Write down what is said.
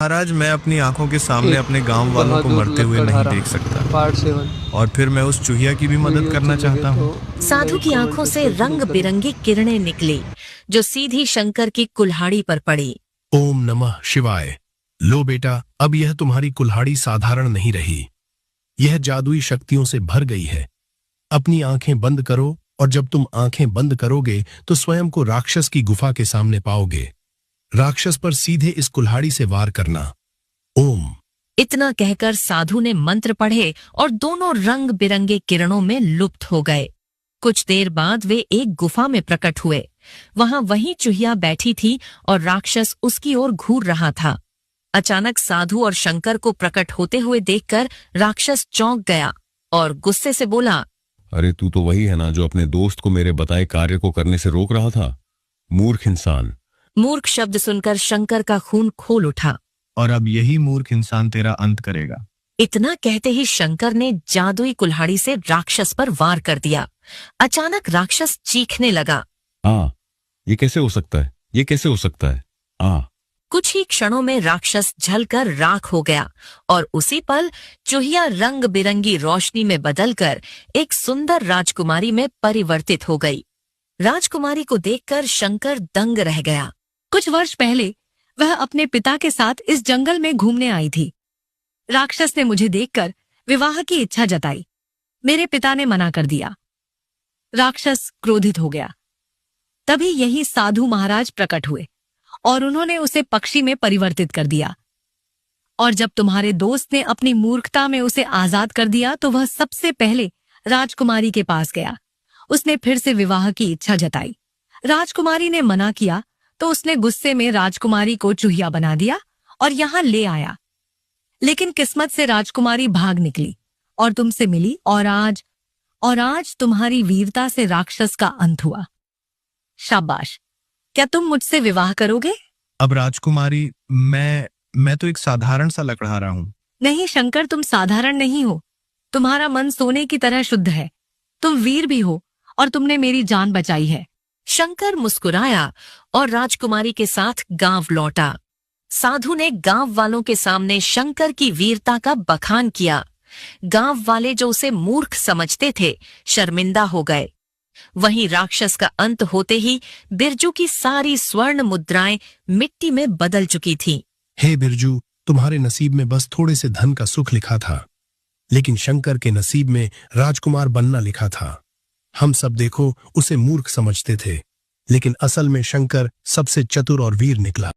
महाराज, मैं अपनी आंखों के सामने एक अपने गांव वालों को बहादुर मरते हुए नहीं लकड़हारा देख सकता पार्ट 7। और फिर मैं उस चूहिया की भी मदद करना चाहता हूँ। साधु की आंखों से रंग बिरंगी किरणें निकली जो सीधी शंकर की कुल्हाड़ी पर पड़ी। ओम नमः शिवाय। लो बेटा, अब यह तुम्हारी कुल्हाड़ी साधारण नहीं रही, यह जादुई शक्तियों से भर गई है। अपनी आंखें बंद करो और जब तुम आंखें बंद करोगे तो स्वयं को राक्षस की गुफा के सामने पाओगे। राक्षस पर सीधे इस कुल्हाड़ी से वार करना। ओम। इतना कहकर साधु ने मंत्र पढ़े और दोनों रंग बिरंगे किरणों में लुप्त हो गए। कुछ देर बाद वे एक गुफा में प्रकट हुए। वहां वही चूहिया बैठी थी और राक्षस उसकी ओर घूर रहा था। अचानक साधु और शंकर को प्रकट होते हुए देखकर राक्षस चौंक गया और गुस्से से बोला, अरे तू तो वही है ना जो अपने दोस्त को मेरे बताए कार्य को करने से रोक रहा था। मूर्ख इंसान। मूर्ख शब्द सुनकर शंकर का खून खोल उठा। और अब यही मूर्ख इंसान तेरा अंत करेगा। इतना कहते ही शंकर ने जादुई कुल्हाड़ी से राक्षस पर वार कर दिया। अचानक राक्षस चीखने लगा। ये कैसे हो सकता है, ये कैसे हो सकता है। कुछ ही क्षणों में राक्षस जलकर राख हो गया और उसी पल चूहिया रंग बिरंगी रोशनी में बदलकर एक सुंदर राजकुमारी में परिवर्तित हो गई। राजकुमारी को देखकर शंकर दंग रह गया। कुछ वर्ष पहले वह अपने पिता के साथ इस जंगल में घूमने आई थी। राक्षस ने मुझे देखकर विवाह की इच्छा जताई। मेरे पिता ने मना कर दिया। राक्षस क्रोधित हो गया। तभी यही साधु महाराज प्रकट हुए और उन्होंने उसे पक्षी में परिवर्तित कर दिया। और जब तुम्हारे दोस्त ने अपनी मूर्खता में उसे आजाद कर दिया तो वह सबसे पहले राजकुमारी के पास गया। उसने फिर से विवाह की इच्छा जताई। राजकुमारी ने मना किया तो उसने गुस्से में राजकुमारी को चूहिया बना दिया और यहां ले आया। लेकिन किस्मत से राजकुमारी भाग निकली और तुमसे मिली और आज तुम्हारी वीरता से राक्षस का अंत हुआ। शाबाश। क्या तुम मुझसे विवाह करोगे? अब राजकुमारी, मैं तो एक साधारण सा लकड़हारा हूँ। नहीं शंकर, तुम साधारण नहीं हो। तुम्हारा मन सोने की तरह शुद्ध है। तुम वीर भी हो और तुमने मेरी जान बचाई है। शंकर मुस्कुराया और राजकुमारी के साथ गांव लौटा। साधु ने गांव वालों के सामने शंकर की वीरता का बखान किया। गांव वाले जो उसे मूर्ख समझते थे शर्मिंदा हो गए। वहीं राक्षस का अंत होते ही बिरजू की सारी स्वर्ण मुद्राएं मिट्टी में बदल चुकी थीं। हे बिरजू, तुम्हारे नसीब में बस थोड़े से धन का सुख लिखा था, लेकिन शंकर के नसीब में राजकुमार बनना लिखा था। हम सब देखो उसे मूर्ख समझते थे, लेकिन असल में शंकर सबसे चतुर और वीर निकला।